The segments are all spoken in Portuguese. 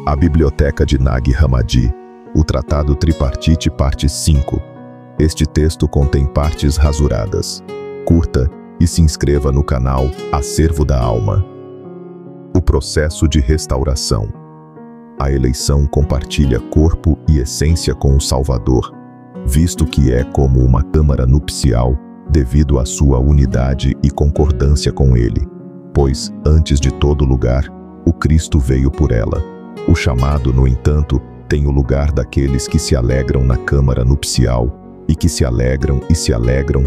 A Biblioteca de Nag Hammadi, o Tratado Tripartite, parte 5. Este texto contém partes rasuradas. Curta e se inscreva no canal Acervo da Alma. O processo de restauração. A eleição compartilha corpo e essência com o Salvador, visto que é como uma câmara nupcial devido à sua unidade e concordância com ele, pois, antes de todo lugar, o Cristo veio por ela. O chamado, no entanto, tem o lugar daqueles que se alegram na câmara nupcial e que se alegram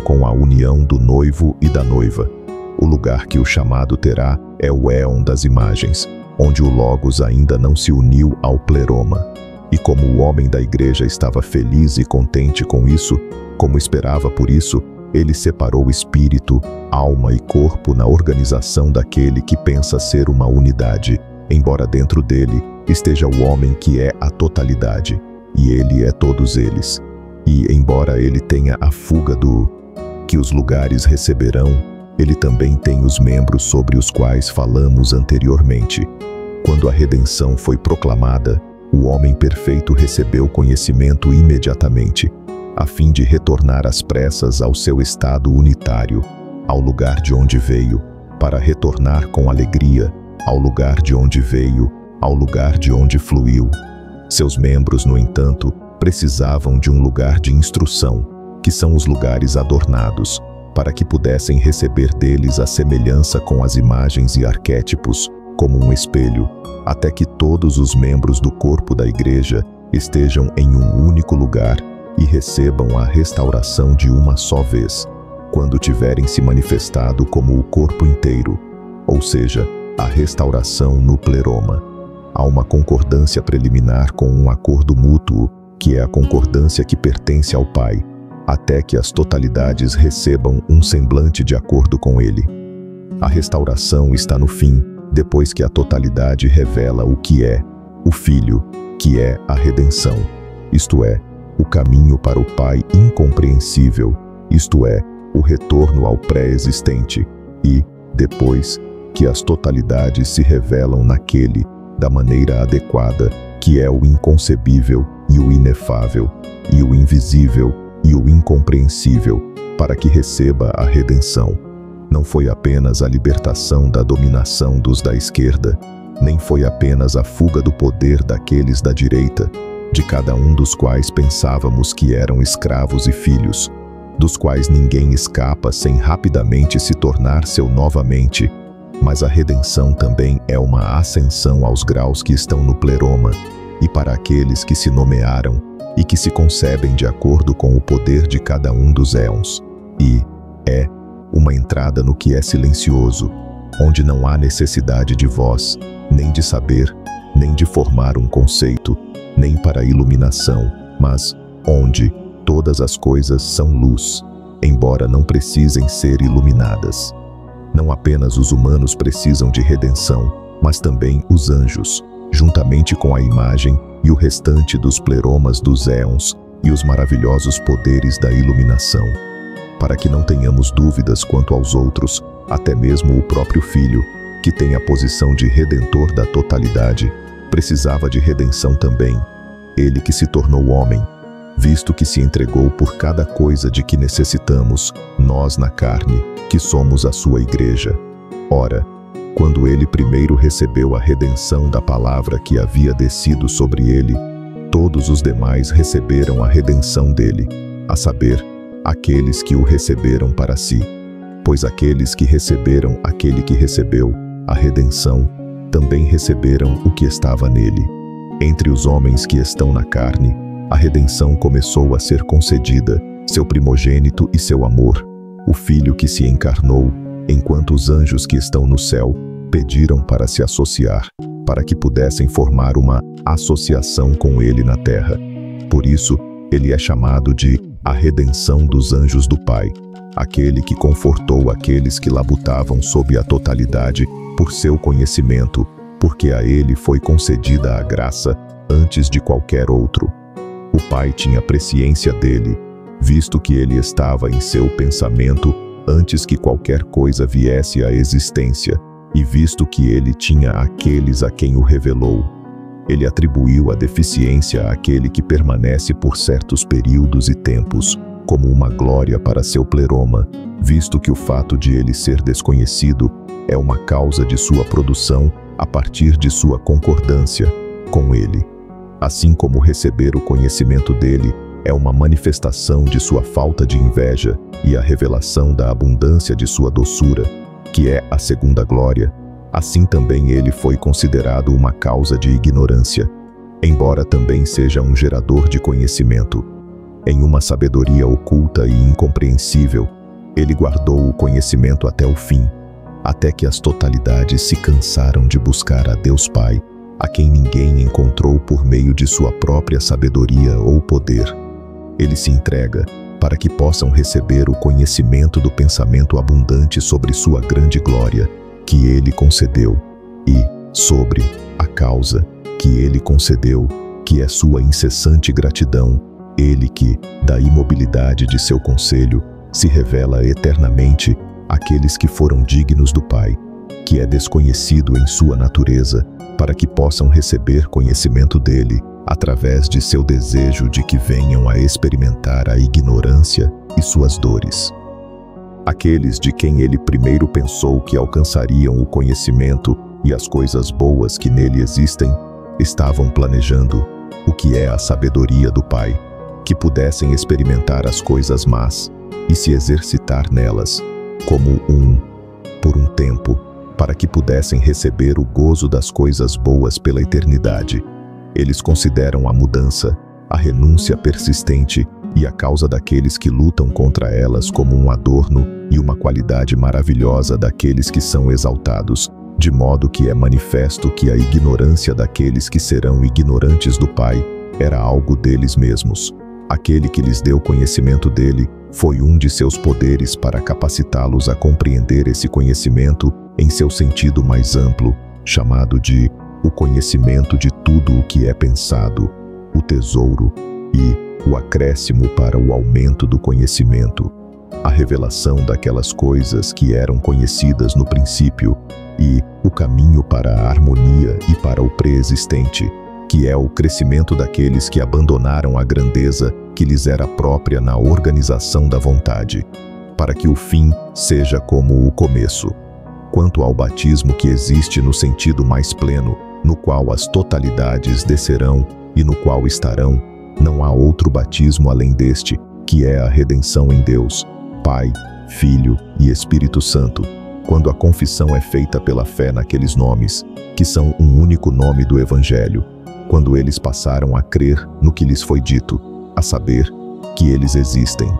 com a união do noivo e da noiva. O lugar que o chamado terá é o éon das imagens, onde o Logos ainda não se uniu ao pleroma. E como o homem da igreja estava feliz e contente com isso, como esperava por isso, ele separou espírito, alma e corpo na organização daquele que pensa ser uma unidade, embora dentro dele esteja o homem que é a totalidade, e ele é todos eles. E, embora ele tenha a fuga do que os lugares receberão, ele também tem os membros sobre os quais falamos anteriormente. Quando a redenção foi proclamada, o homem perfeito recebeu conhecimento imediatamente, a fim de retornar às pressas ao seu estado unitário, ao lugar de onde veio, para retornar com alegria ao lugar de onde veio, ao lugar de onde fluiu. Seus membros, no entanto, precisavam de um lugar de instrução, que são os lugares adornados, para que pudessem receber deles a semelhança com as imagens e arquétipos, como um espelho, até que todos os membros do corpo da igreja estejam em um único lugar e recebam a restauração de uma só vez, quando tiverem se manifestado como o corpo inteiro, ou seja, a restauração no pleroma. Há uma concordância preliminar com um acordo mútuo, que é a concordância que pertence ao Pai, até que as totalidades recebam um semblante de acordo com Ele. A restauração está no fim, depois que a totalidade revela o que é o Filho, que é a redenção, isto é, o caminho para o Pai incompreensível, isto é, o retorno ao pré-existente, e, depois, que as totalidades se revelam naquele, da maneira adequada, que é o inconcebível e o inefável, e o invisível e o incompreensível, para que receba a redenção. Não foi apenas a libertação da dominação dos da esquerda, nem foi apenas a fuga do poder daqueles da direita, de cada um dos quais pensávamos que eram escravos e filhos, dos quais ninguém escapa sem rapidamente se tornar seu novamente, mas a redenção também é uma ascensão aos graus que estão no pleroma, e para aqueles que se nomearam e que se concebem de acordo com o poder de cada um dos éons, e é uma entrada no que é silencioso, onde não há necessidade de voz, nem de saber, nem de formar um conceito, nem para iluminação, mas onde todas as coisas são luz, embora não precisem ser iluminadas. Não apenas os humanos precisam de redenção, mas também os anjos, juntamente com a imagem e o restante dos pleromas dos éons e os maravilhosos poderes da iluminação. Para que não tenhamos dúvidas quanto aos outros, até mesmo o próprio Filho, que tem a posição de redentor da totalidade, precisava de redenção também, ele que se tornou homem, visto que se entregou por cada coisa de que necessitamos, nós na carne, que somos a sua igreja. Ora, quando ele primeiro recebeu a redenção da palavra que havia descido sobre ele, todos os demais receberam a redenção dele, a saber, aqueles que o receberam para si. Pois aqueles que receberam aquele que recebeu a redenção, também receberam o que estava nele. Entre os homens que estão na carne, a redenção começou a ser concedida, seu primogênito e seu amor, o Filho que se encarnou, enquanto os anjos que estão no céu pediram para se associar, para que pudessem formar uma associação com ele na terra. Por isso, ele é chamado de a redenção dos anjos do Pai, aquele que confortou aqueles que labutavam sob a totalidade por seu conhecimento, porque a ele foi concedida a graça antes de qualquer outro. O Pai tinha presciência dele, visto que ele estava em seu pensamento antes que qualquer coisa viesse à existência, e visto que ele tinha aqueles a quem o revelou. ele atribuiu a deficiência àquele que permanece por certos períodos e tempos, como uma glória para seu pleroma, visto que o fato de ele ser desconhecido é uma causa de sua produção a partir de sua concordância com ele. Assim como receber o conhecimento dele é uma manifestação de sua falta de inveja e a revelação da abundância de sua doçura, que é a segunda glória, assim também ele foi considerado uma causa de ignorância, embora também seja um gerador de conhecimento. Em uma sabedoria oculta e incompreensível, ele guardou o conhecimento até o fim, até que as totalidades se cansaram de buscar a Deus Pai, a quem ninguém encontrou por meio de sua própria sabedoria ou poder. Ele se entrega para que possam receber o conhecimento do pensamento abundante sobre sua grande glória, que ele concedeu, e sobre a causa que ele concedeu, que é sua incessante gratidão, ele que, da imobilidade de seu conselho, se revela eternamente àqueles que foram dignos do Pai, que é desconhecido em sua natureza, para que possam receber conhecimento dele, através de seu desejo de que venham a experimentar a ignorância e suas dores. Aqueles de quem ele primeiro pensou que alcançariam o conhecimento e as coisas boas que nele existem, estavam planejando o que é a sabedoria do Pai, que pudessem experimentar as coisas más e se exercitar nelas, como por um tempo, para que pudessem receber o gozo das coisas boas pela eternidade. Eles consideram a mudança, a renúncia persistente e a causa daqueles que lutam contra elas como um adorno e uma qualidade maravilhosa daqueles que são exaltados, de modo que é manifesto que a ignorância daqueles que serão ignorantes do Pai era algo deles mesmos. Aquele que lhes deu conhecimento dele foi um de seus poderes para capacitá-los a compreender esse conhecimento em seu sentido mais amplo, chamado de o conhecimento de tudo o que é pensado, o tesouro e o acréscimo para o aumento do conhecimento, a revelação daquelas coisas que eram conhecidas no princípio e o caminho para a harmonia e para o preexistente, que é o crescimento daqueles que abandonaram a grandeza que lhes era própria na organização da vontade, para que o fim seja como o começo. Quanto ao batismo que existe no sentido mais pleno, no qual as totalidades descerão e no qual estarão, não há outro batismo além deste, que é a redenção em Deus, Pai, Filho e Espírito Santo, quando a confissão é feita pela fé naqueles nomes, que são um único nome do Evangelho, quando eles passaram a crer no que lhes foi dito, a saber, que eles existem.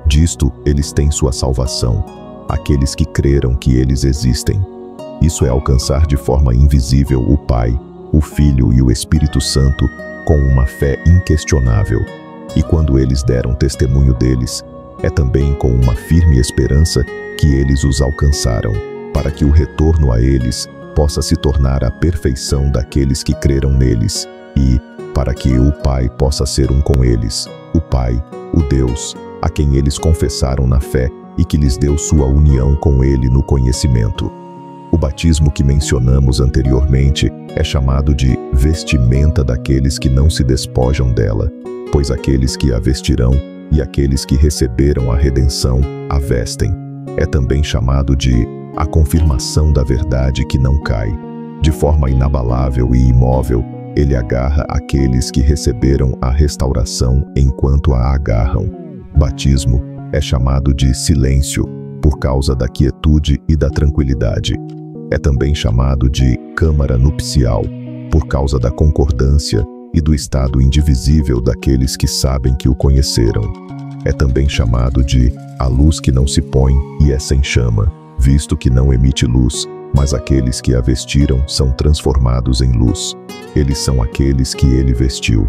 Disto eles têm sua salvação, aqueles que creram que eles existem. Isso é alcançar de forma invisível o Pai, o Filho e o Espírito Santo, com uma fé inquestionável. E quando eles deram testemunho deles, é também com uma firme esperança que eles os alcançaram, para que o retorno a eles possa se tornar a perfeição daqueles que creram neles, e para que o Pai possa ser um com eles, o Pai, o Deus, a quem eles confessaram na fé e que lhes deu sua união com ele no conhecimento. O batismo que mencionamos anteriormente é chamado de vestimenta daqueles que não se despojam dela, pois aqueles que a vestirão e aqueles que receberam a redenção a vestem. É também chamado de a confirmação da verdade que não cai. De forma inabalável e imóvel, ele agarra aqueles que receberam a restauração enquanto a agarram. Batismo é chamado de silêncio, por causa da quietude e da tranquilidade. É também chamado de câmara nupcial, por causa da concordância e do estado indivisível daqueles que sabem que o conheceram. É também chamado de a luz que não se põe e é sem chama, visto que não emite luz, mas aqueles que a vestiram são transformados em luz. Eles são aqueles que ele vestiu.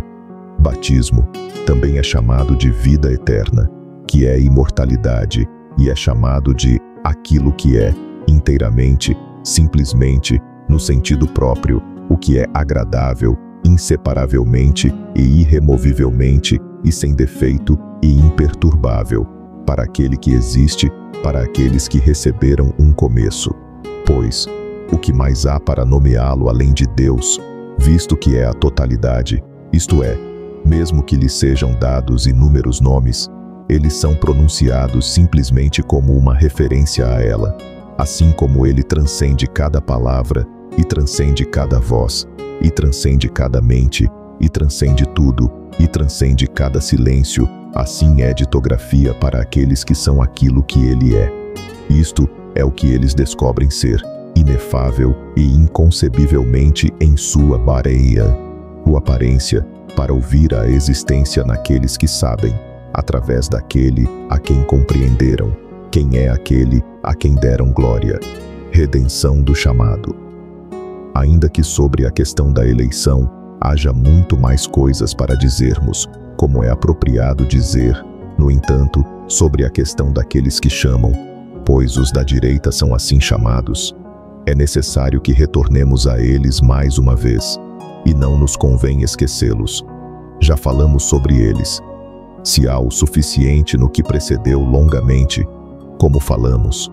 Batismo também é chamado de vida eterna, que é imortalidade, e é chamado de aquilo que é, inteiramente, simplesmente, no sentido próprio, o que é agradável, inseparavelmente e irremovivelmente, e sem defeito e imperturbável, para aquele que existe, para aqueles que receberam um começo. Pois, o que mais há para nomeá-lo além de Deus, visto que é a totalidade, isto é, mesmo que lhes sejam dados inúmeros nomes, eles são pronunciados simplesmente como uma referência a ela, assim como ele transcende cada palavra, e transcende cada voz, e transcende cada mente, e transcende tudo, e transcende cada silêncio, assim é ditografia para aqueles que são aquilo que ele é. Isto é o que eles descobrem ser, inefável e inconcebivelmente em sua bareia, ou aparência, para ouvir a existência naqueles que sabem, através daquele a quem compreenderam, quem é aquele a quem deram glória. Redenção do chamado. Ainda que sobre a questão da eleição haja muito mais coisas para dizermos, como é apropriado dizer, no entanto, sobre a questão daqueles que chamam, pois os da direita são assim chamados, é necessário que retornemos a eles mais uma vez, e não nos convém esquecê-los. Já falamos sobre eles. Se há o suficiente no que precedeu longamente, como falamos,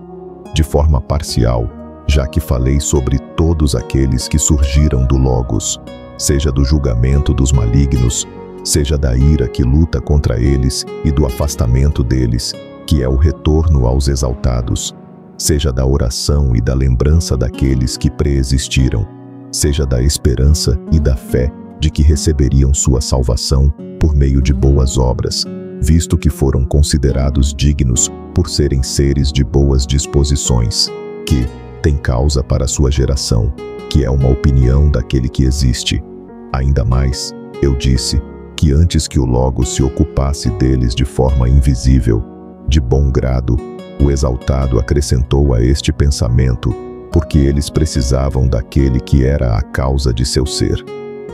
de forma parcial, já que falei sobre todos aqueles que surgiram do Logos, seja do julgamento dos malignos, seja da ira que luta contra eles e do afastamento deles, que é o retorno aos exaltados, seja da oração e da lembrança daqueles que preexistiram, seja da esperança e da fé de que receberiam sua salvação por meio de boas obras, visto que foram considerados dignos por serem seres de boas disposições, que tem causa para sua geração, que é uma opinião daquele que existe. Ainda mais, eu disse, que antes que o Logos se ocupasse deles de forma invisível, de bom grado, o exaltado acrescentou a este pensamento, porque eles precisavam daquele que era a causa de seu ser.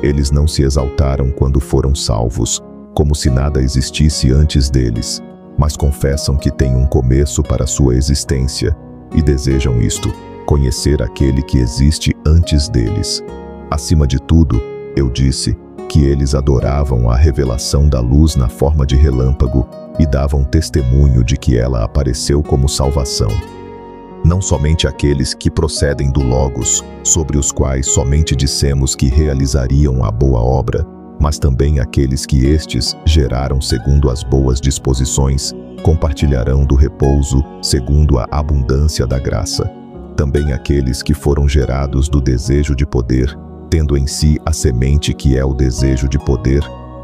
Eles não se exaltaram quando foram salvos, como se nada existisse antes deles, mas confessam que tem um começo para sua existência, e desejam isto, conhecer aquele que existe antes deles. Acima de tudo, eu disse que eles adoravam a revelação da luz na forma de relâmpago e davam testemunho de que ela apareceu como salvação. Não somente aqueles que procedem do Logos, sobre os quais somente dissemos que realizariam a boa obra, mas também aqueles que estes geraram segundo as boas disposições, compartilharão do repouso segundo a abundância da graça. Também aqueles que foram gerados do desejo de poder, tendo em si a semente que é o desejo de poder,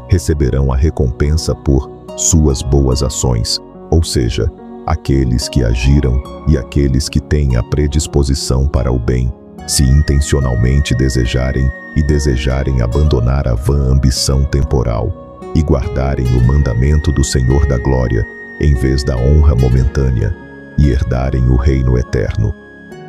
receberão a recompensa por suas boas ações, ou seja, aqueles que agiram e aqueles que têm a predisposição para o bem, se intencionalmente desejarem abandonar a vã ambição temporal e guardarem o mandamento do Senhor da Glória, em vez da honra momentânea, e herdarem o reino eterno.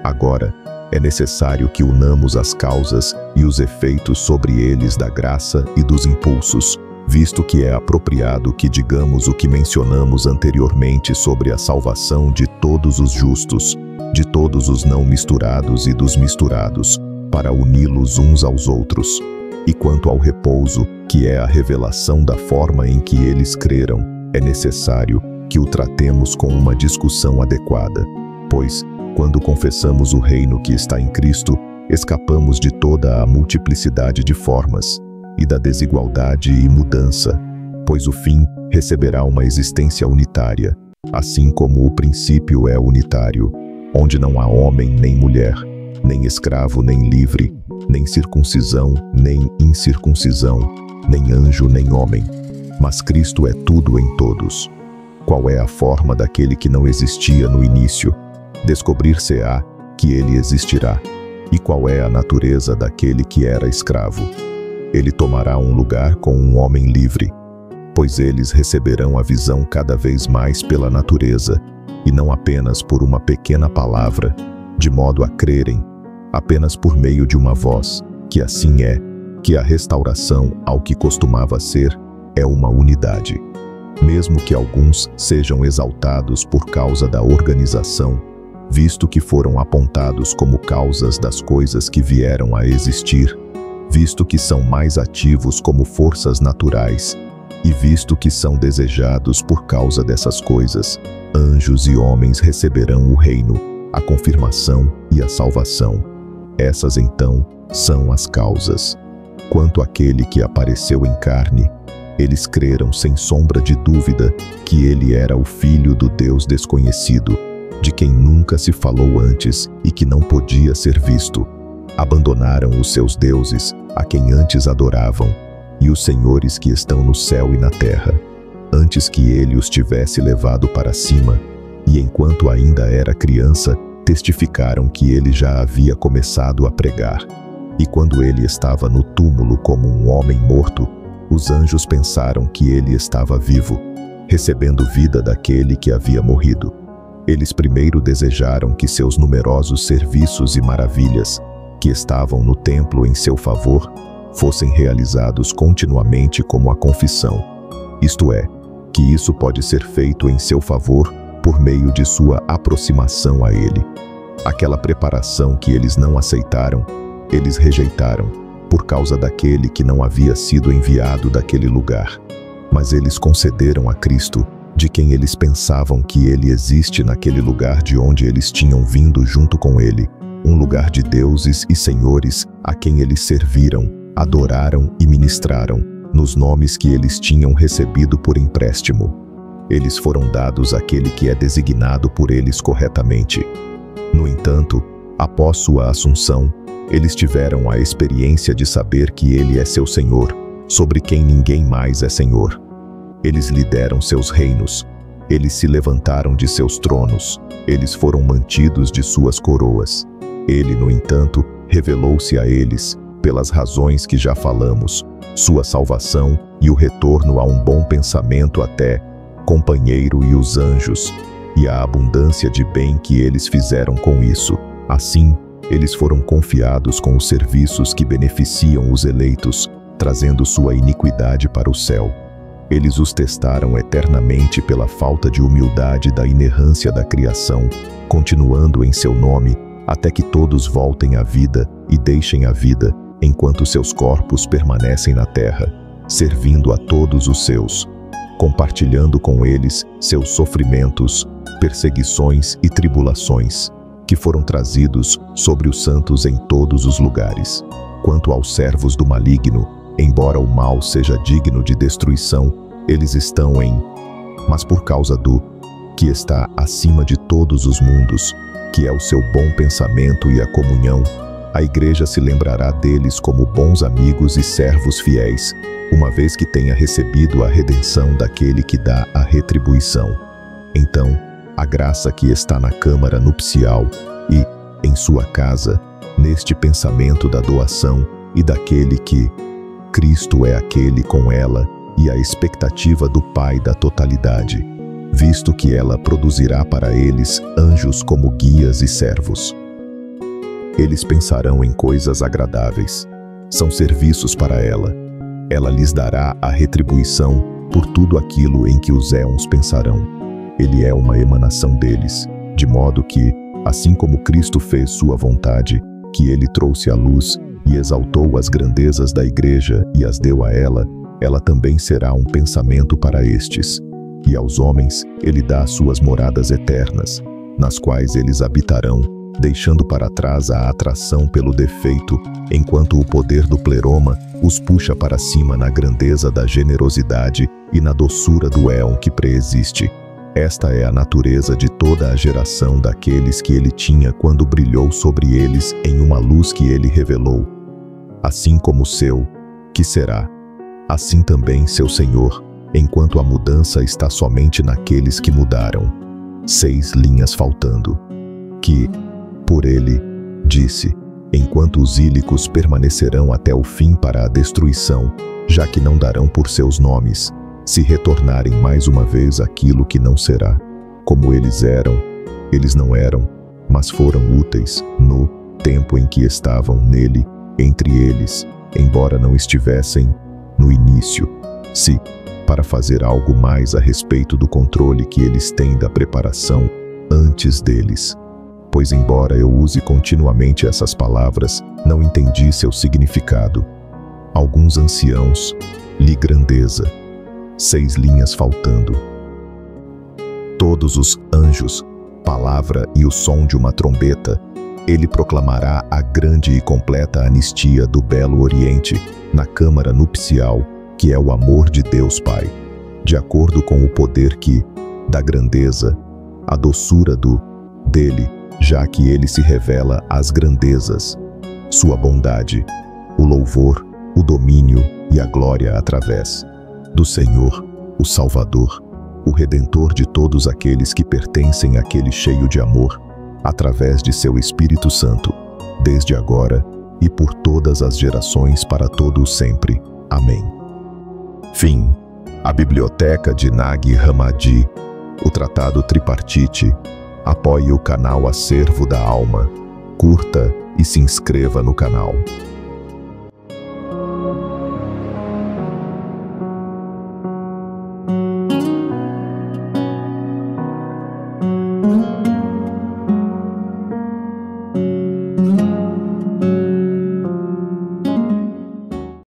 Agora, é necessário que unamos as causas e os efeitos sobre eles da graça e dos impulsos, visto que é apropriado que digamos o que mencionamos anteriormente sobre a salvação de todos os justos, de todos os não misturados e dos misturados, para uni-los uns aos outros. E quanto ao repouso, que é a revelação da forma em que eles creram, é necessário que o tratemos com uma discussão adequada, pois, quando confessamos o reino que está em Cristo, escapamos de toda a multiplicidade de formas e da desigualdade e mudança, pois o fim receberá uma existência unitária, assim como o princípio é unitário, onde não há homem nem mulher, nem escravo nem livre, nem circuncisão nem incircuncisão, nem anjo nem homem, mas Cristo é tudo em todos. Qual é a forma daquele que não existia no início? Descobrir-se-á que ele existirá. E qual é a natureza daquele que era escravo? Ele tomará um lugar com um homem livre, pois eles receberão a visão cada vez mais pela natureza, e não apenas por uma pequena palavra, de modo a crerem, apenas por meio de uma voz, que assim é, que a restauração ao que costumava ser é uma unidade. Mesmo que alguns sejam exaltados por causa da organização, visto que foram apontados como causas das coisas que vieram a existir, visto que são mais ativos como forças naturais, e visto que são desejados por causa dessas coisas, anjos e homens receberão o reino, a confirmação e a salvação. Essas então são as causas. Quanto àquele que apareceu em carne, eles creram sem sombra de dúvida que ele era o Filho do Deus desconhecido, de quem nunca se falou antes e que não podia ser visto. Abandonaram os seus deuses, a quem antes adoravam, e os senhores que estão no céu e na terra, antes que ele os tivesse levado para cima, e enquanto ainda era criança, testificaram que ele já havia começado a pregar. E quando ele estava no túmulo como um homem morto, os anjos pensaram que ele estava vivo, recebendo vida daquele que havia morrido. Eles primeiro desejaram que seus numerosos serviços e maravilhas, que estavam no templo em seu favor, fossem realizados continuamente como a confissão. Isto é, que isso pode ser feito em seu favor por meio de sua aproximação a ele. Aquela preparação que eles não aceitaram, eles rejeitaram, por causa daquele que não havia sido enviado daquele lugar. Mas eles concederam a Cristo, de quem eles pensavam que ele existe naquele lugar de onde eles tinham vindo junto com ele, um lugar de deuses e senhores a quem eles serviram, adoraram e ministraram, nos nomes que eles tinham recebido por empréstimo. Eles foram dados àquele que é designado por eles corretamente. No entanto, após sua assunção, eles tiveram a experiência de saber que ele é seu Senhor, sobre quem ninguém mais é Senhor. Eles lhe deram seus reinos, eles se levantaram de seus tronos, eles foram mantidos de suas coroas. Ele, no entanto, revelou-se a eles, pelas razões que já falamos, sua salvação e o retorno a um bom pensamento até, companheiro e os anjos, e a abundância de bem que eles fizeram com isso. Assim, eles foram confiados com os serviços que beneficiam os eleitos, trazendo sua iniquidade para o céu. Eles os testaram eternamente pela falta de humildade da inerrância da criação, continuando em seu nome, até que todos voltem à vida e deixem a vida, enquanto seus corpos permanecem na terra, servindo a todos os seus, compartilhando com eles seus sofrimentos, perseguições e tribulações, que foram trazidos sobre os santos em todos os lugares. Quanto aos servos do maligno, embora o mal seja digno de destruição, eles estão mas por causa do que está acima de todos os mundos, que é o seu bom pensamento e a comunhão, a igreja se lembrará deles como bons amigos e servos fiéis, uma vez que tenha recebido a redenção daquele que dá a retribuição. Então, a graça que está na câmara nupcial e, em sua casa, neste pensamento da doação e daquele que Cristo é aquele com ela e a expectativa do Pai da totalidade, visto que ela produzirá para eles anjos como guias e servos. Eles pensarão em coisas agradáveis, são serviços para ela. Ela lhes dará a retribuição por tudo aquilo em que os éons pensarão. Ele é uma emanação deles, de modo que, assim como Cristo fez sua vontade, que ele trouxe à luz e exaltou as grandezas da igreja e as deu a ela, ela também será um pensamento para estes. E aos homens ele dá suas moradas eternas, nas quais eles habitarão, deixando para trás a atração pelo defeito, enquanto o poder do pleroma os puxa para cima na grandeza da generosidade e na doçura do éon que preexiste. Esta é a natureza de toda a geração daqueles que ele tinha quando brilhou sobre eles em uma luz que ele revelou. Assim como o seu, que será, assim também seu Senhor, enquanto a mudança está somente naqueles que mudaram. 6 linhas faltando. Que, por ele, disse, enquanto os ílicos permanecerão até o fim para a destruição, já que não darão por seus nomes, se retornarem mais uma vez aquilo que não será. Como eles não eram, mas foram úteis, no tempo em que estavam nele, entre eles, embora não estivessem no início, para fazer algo mais a respeito do controle que eles têm da preparação antes deles. Pois embora eu use continuamente essas palavras, não entendi seu significado. Alguns anciãos, lhe grandeza. 6 linhas faltando. Todos os anjos, palavra e o som de uma trombeta, ele proclamará a grande e completa anistia do belo Oriente, na câmara nupcial, que é o amor de Deus Pai, de acordo com o poder que, da grandeza, a doçura dele, já que ele se revela às grandezas, sua bondade, o louvor, o domínio e a glória através do Senhor, o Salvador, o Redentor de todos aqueles que pertencem àquele cheio de amor, através de seu Espírito Santo, desde agora e por todas as gerações para todo o sempre. Amém. Fim. A Biblioteca de Nag Hammadi, o Tratado Tripartite. Apoie o canal Acervo da Alma. Curta e se inscreva no canal.